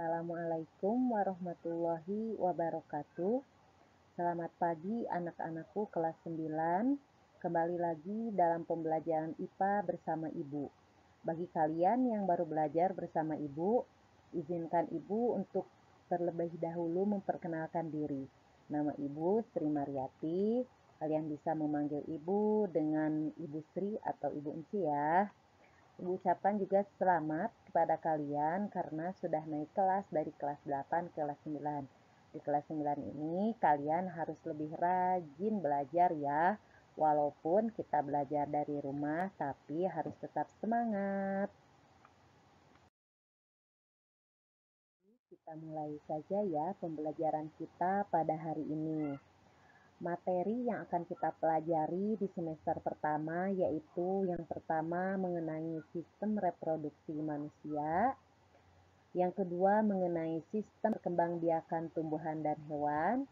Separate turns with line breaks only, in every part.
Assalamualaikum warahmatullahi wabarakatuh. Selamat pagi anak-anakku kelas 9. Kembali lagi dalam pembelajaran IPA bersama Ibu. Bagi kalian yang baru belajar bersama Ibu, izinkan Ibu untuk terlebih dahulu memperkenalkan diri. Nama Ibu Sri Mariati. Kalian bisa memanggil Ibu dengan Ibu Sri atau Ibu Enci ya. Ibu ucapkan juga selamat kepada kalian karena sudah naik kelas dari kelas 8 ke kelas 9. Di kelas 9 ini kalian harus lebih rajin belajar ya. Walaupun kita belajar dari rumah, tapi harus tetap semangat. Kita mulai saja ya pembelajaran kita pada hari ini. Materi yang akan kita pelajari di semester pertama yaitu yang pertama mengenai sistem reproduksi manusia, yang kedua mengenai sistem perkembangbiakan tumbuhan dan hewan,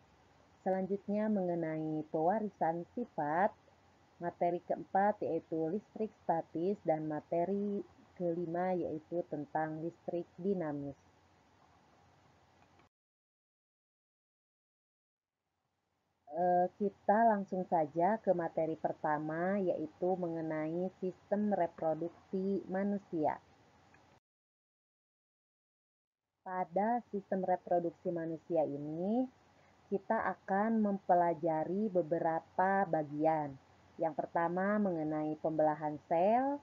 selanjutnya mengenai pewarisan sifat, materi keempat yaitu listrik statis, dan materi kelima yaitu tentang listrik dinamis. Kita langsung saja ke materi pertama yaitu mengenai sistem reproduksi manusia. Pada sistem reproduksi manusia ini, kita akan mempelajari beberapa bagian. Yang pertama mengenai pembelahan sel,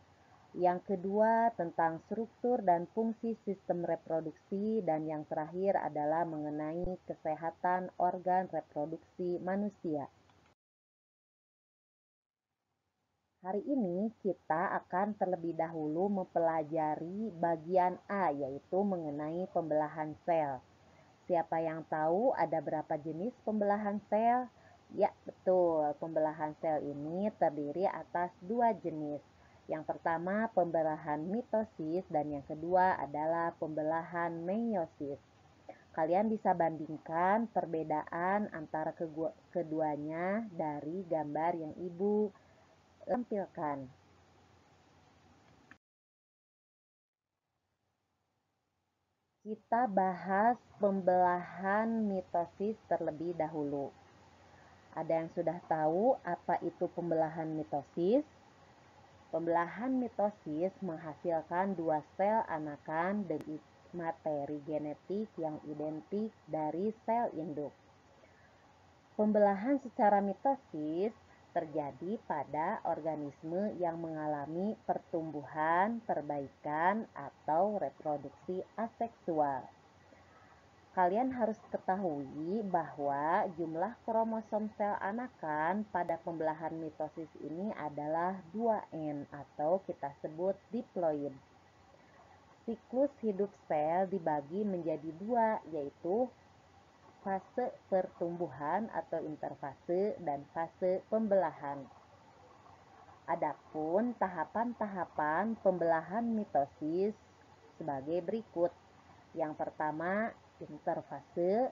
yang kedua tentang struktur dan fungsi sistem reproduksi, dan yang terakhir adalah mengenai kesehatan organ reproduksi manusia. Hari ini kita akan terlebih dahulu mempelajari bagian A, yaitu mengenai pembelahan sel. Siapa yang tahu ada berapa jenis pembelahan sel? Ya, betul. Pembelahan sel ini terdiri atas dua jenis. Yang pertama pembelahan mitosis dan yang kedua adalah pembelahan meiosis. Kalian bisa bandingkan perbedaan antara keduanya dari gambar yang Ibu tampilkan. Kita bahas pembelahan mitosis terlebih dahulu. Ada yang sudah tahu apa itu pembelahan mitosis? Pembelahan mitosis menghasilkan dua sel anakan dengan materi genetik yang identik dari sel induk. Pembelahan secara mitosis terjadi pada organisme yang mengalami pertumbuhan, perbaikan, atau reproduksi aseksual. Kalian harus ketahui bahwa jumlah kromosom sel anakan pada pembelahan mitosis ini adalah 2N atau kita sebut diploid. Siklus hidup sel dibagi menjadi dua, yaitu fase pertumbuhan atau interfase dan fase pembelahan. Adapun tahapan-tahapan pembelahan mitosis sebagai berikut. Yang pertama interfase,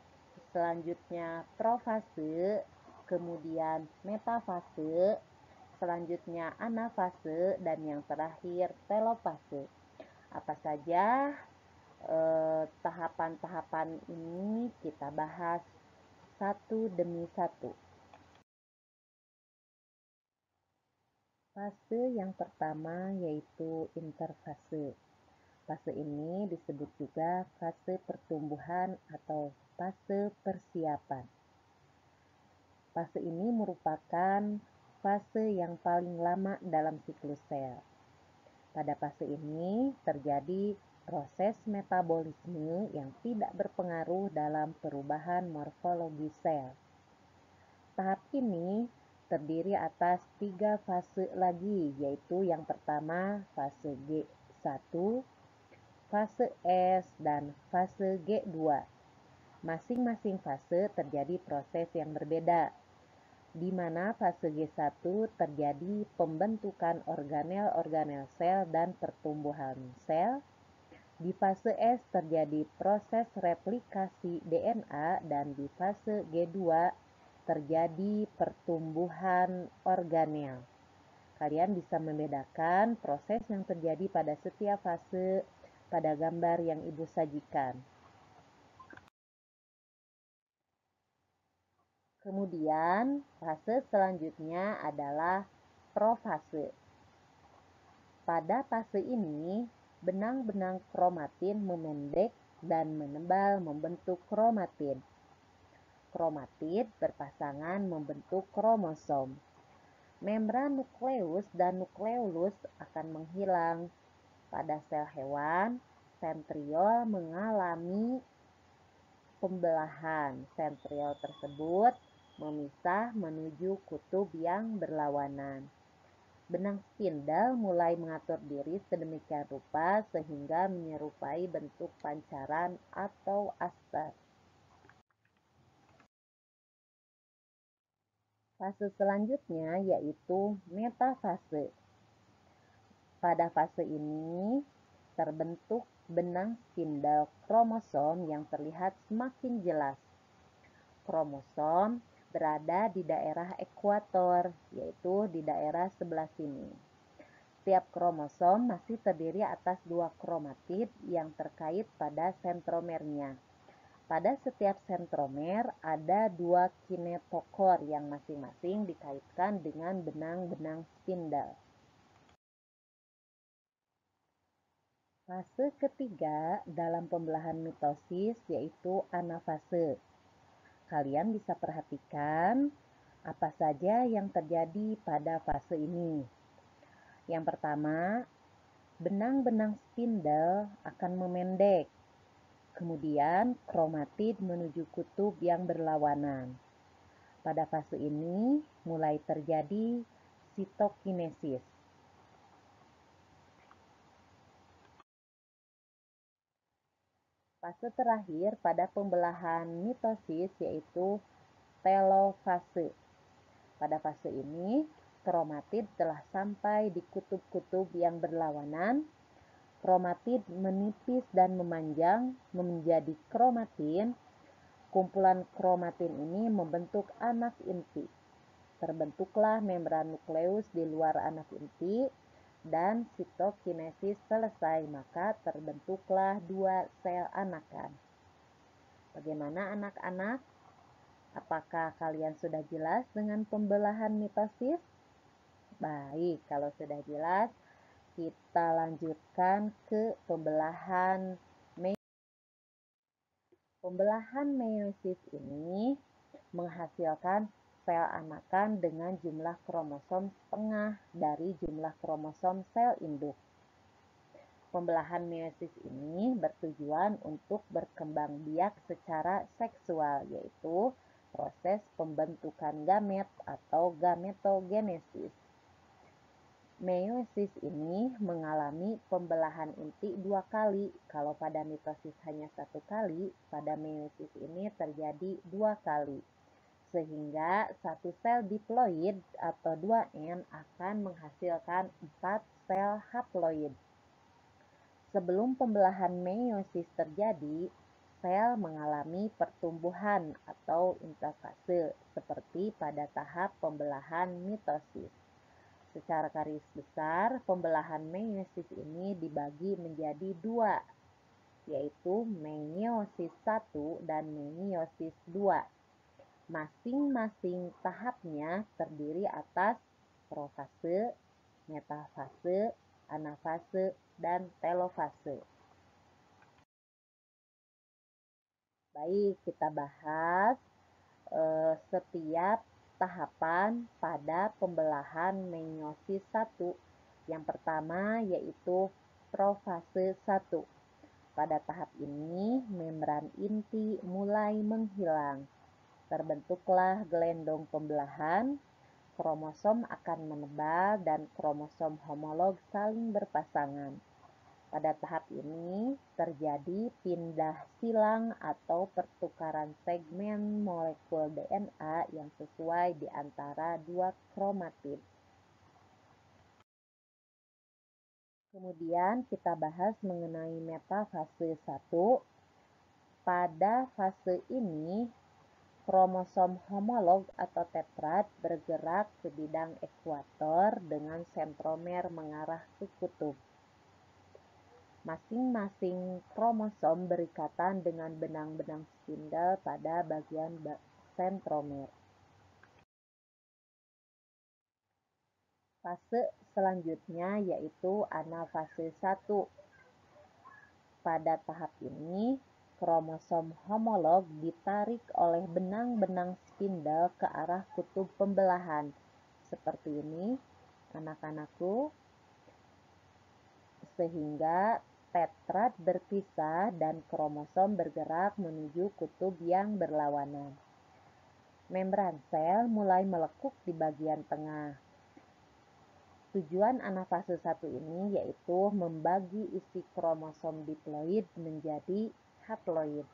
selanjutnya profase, kemudian metafase, selanjutnya anafase, dan yang terakhir telofase. Apa saja tahapan-tahapan ini kita bahas satu demi satu. Fase yang pertama yaitu interfase. Fase ini disebut juga fase pertumbuhan atau fase persiapan. Fase ini merupakan fase yang paling lama dalam siklus sel. Pada fase ini terjadi proses metabolisme yang tidak berpengaruh dalam perubahan morfologi sel. Tahap ini terdiri atas 3 fase lagi, yaitu yang pertama fase G1, fase S, dan fase G2. Masing-masing fase terjadi proses yang berbeda, di mana fase G1 terjadi pembentukan organel-organel sel dan pertumbuhan sel. Di fase S terjadi proses replikasi DNA, dan di fase G2 terjadi pertumbuhan organel. Kalian bisa membedakan proses yang terjadi pada setiap fase pada gambar yang Ibu sajikan. Kemudian, fase selanjutnya adalah profase. Pada fase ini, benang-benang kromatin memendek dan menebal membentuk kromatid. Kromatid berpasangan membentuk kromosom. Membran nukleus dan nukleolus akan menghilang. Pada sel hewan, sentriol mengalami pembelahan. Sentriol tersebut memisah menuju kutub yang berlawanan. Benang spindle mulai mengatur diri sedemikian rupa sehingga menyerupai bentuk pancaran atau aster. Fase selanjutnya yaitu metafase. Pada fase ini terbentuk benang spindle kromosom yang terlihat semakin jelas. Kromosom berada di daerah ekuator, yaitu di daerah sebelah sini. Setiap kromosom masih terdiri atas 2 kromatid yang terkait pada sentromernya. Pada setiap sentromer ada 2 kinetokor yang masing-masing dikaitkan dengan benang-benang spindle. Fase ketiga dalam pembelahan mitosis yaitu anafase. Kalian bisa perhatikan apa saja yang terjadi pada fase ini. Yang pertama, benang-benang spindle akan memendek. Kemudian, kromatid menuju kutub yang berlawanan. Pada fase ini, mulai terjadi sitokinesis. Fase terakhir pada pembelahan mitosis yaitu telofase. Pada fase ini, kromatid telah sampai di kutub-kutub yang berlawanan. Kromatid menipis dan memanjang menjadi kromatin. Kumpulan kromatin ini membentuk anak inti. Terbentuklah membran nukleus di luar anak inti dan sitokinesis selesai, maka terbentuklah 2 sel anakan. Bagaimana anak-anak? Apakah kalian sudah jelas dengan pembelahan mitosis? Baik, kalau sudah jelas, kita lanjutkan ke pembelahan meiosis. Pembelahan meiosis ini menghasilkan sel anakan dengan jumlah kromosom setengah dari jumlah kromosom sel induk. Pembelahan meiosis ini bertujuan untuk berkembang biak secara seksual, yaitu proses pembentukan gamet atau gametogenesis. Meiosis ini mengalami pembelahan inti 2 kali. Kalau pada mitosis hanya 1 kali, pada meiosis ini terjadi 2 kali. Sehingga satu sel diploid atau 2N akan menghasilkan 4 sel haploid. Sebelum pembelahan meiosis terjadi, sel mengalami pertumbuhan atau interfase seperti pada tahap pembelahan mitosis. Secara garis besar, pembelahan meiosis ini dibagi menjadi 2, yaitu meiosis 1 dan meiosis 2. Masing-masing tahapnya terdiri atas profase, metafase, anafase, dan telofase. Baik, kita bahas setiap tahapan pada pembelahan meiosis 1. Yang pertama yaitu profase 1. Pada tahap ini, membran inti mulai menghilang. Terbentuklah gelendong pembelahan, kromosom akan menebal dan kromosom homolog saling berpasangan. Pada tahap ini terjadi pindah silang atau pertukaran segmen molekul DNA yang sesuai di antara 2 kromatid. Kemudian kita bahas mengenai metafase 1. Pada fase ini, kromosom homolog atau tetrad bergerak ke bidang ekuator dengan sentromer mengarah ke kutub. Masing-masing kromosom berikatan dengan benang-benang spindle pada bagian sentromer. Fase selanjutnya yaitu anafase 1. Pada tahap ini, kromosom homolog ditarik oleh benang-benang spindel ke arah kutub pembelahan. Seperti ini, anak-anakku, sehingga tetrad berpisah dan kromosom bergerak menuju kutub yang berlawanan. Membran sel mulai melekuk di bagian tengah. Tujuan anafase 1 ini yaitu membagi isi kromosom diploid menjadi haploid.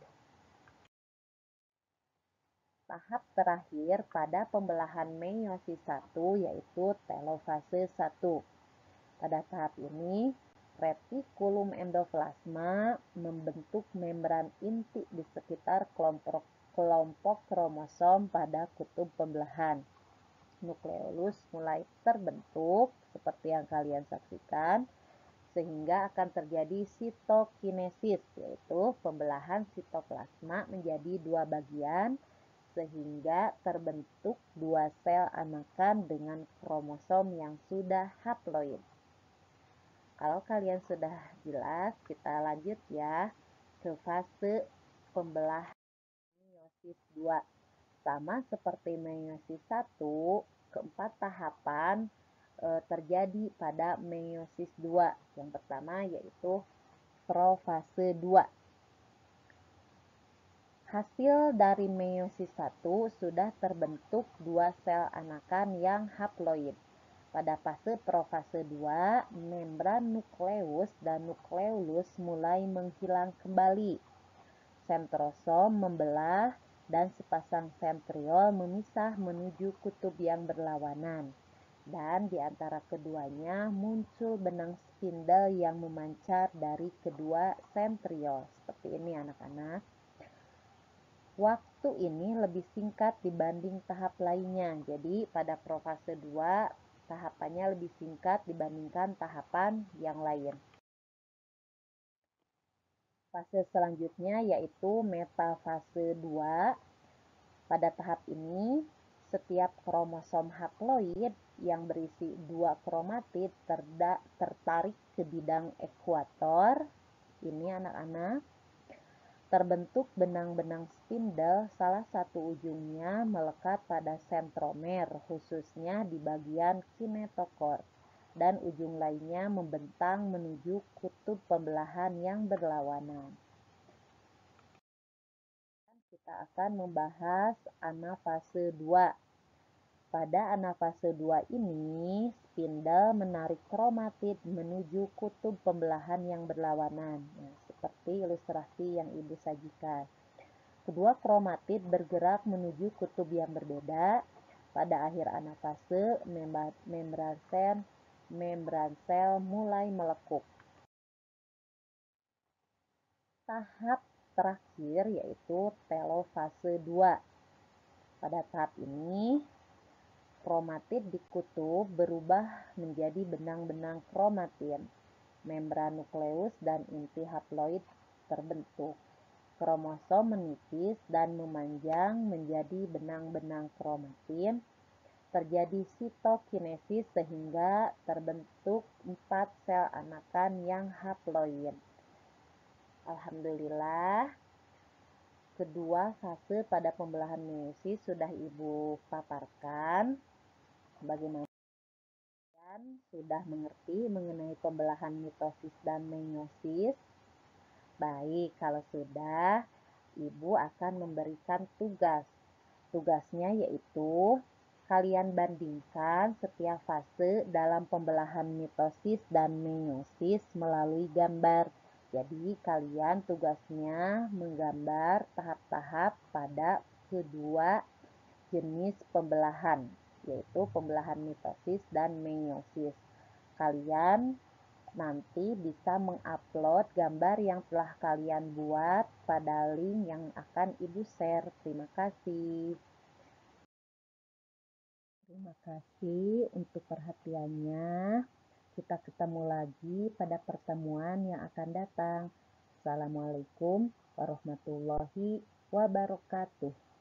Tahap terakhir pada pembelahan meiosis 1 yaitu telofase 1. Pada tahap ini, retikulum endoplasma membentuk membran inti di sekitar kelompok kromosom pada kutub pembelahan. Nukleolus mulai terbentuk seperti yang kalian saksikan, sehingga akan terjadi sitokinesis, yaitu pembelahan sitoplasma menjadi dua bagian, sehingga terbentuk dua sel anakan dengan kromosom yang sudah haploid. Kalau kalian sudah jelas, kita lanjut ya ke fase pembelahan meiosis 2. Sama seperti meiosis 1, keempat tahapan terjadi pada meiosis 2. Yang pertama yaitu profase 2. Hasil dari meiosis 1 sudah terbentuk dua sel anakan yang haploid. Pada fase profase 2, membran nukleus dan nukleolus mulai menghilang kembali. Sentrosom membelah dan sepasang sentriol memisah menuju kutub yang berlawanan. Dan di antara keduanya muncul benang spindel yang memancar dari kedua sentriol. Seperti ini anak-anak. Waktu ini lebih singkat dibanding tahap lainnya. Jadi pada profase 2 tahapannya lebih singkat dibandingkan tahapan yang lain. Fase selanjutnya yaitu metafase 2. Pada tahap ini, setiap kromosom haploid yang berisi dua kromatid tertarik ke bidang ekuator. Ini anak-anak. Terbentuk benang-benang spindel, salah satu ujungnya melekat pada sentromer, khususnya di bagian kinetokor, dan ujung lainnya membentang menuju kutub pembelahan yang berlawanan. Kita akan membahas anafase 2. Pada anafase 2 ini, spindel menarik kromatid menuju kutub pembelahan yang berlawanan. Nah, seperti ilustrasi yang Ibu sajikan. Kedua kromatid bergerak menuju kutub yang berbeda. Pada akhir anafase, membran sel mulai melekuk. Tahap terakhir yaitu telofase 2. Pada tahap ini, kromatid di kutub berubah menjadi benang-benang kromatin. Membran nukleus dan inti haploid terbentuk. Kromosom menipis dan memanjang menjadi benang-benang kromatin. Terjadi sitokinesis sehingga terbentuk 4 sel anakan yang haploid. Alhamdulillah, kedua fase pada pembelahan meiosis sudah Ibu paparkan. Bagaimana kalian sudah mengerti mengenai pembelahan mitosis dan meiosis? Baik, kalau sudah, Ibu akan memberikan tugas. Tugasnya yaitu kalian bandingkan setiap fase dalam pembelahan mitosis dan meiosis melalui gambar. Jadi kalian tugasnya menggambar tahap-tahap pada kedua jenis pembelahan, yaitu pembelahan mitosis dan meiosis. Kalian nanti bisa mengupload gambar yang telah kalian buat pada link yang akan Ibu share. Terima kasih. Terima kasih untuk perhatiannya. Kita ketemu lagi pada pertemuan yang akan datang. Assalamualaikum warahmatullahi wabarakatuh.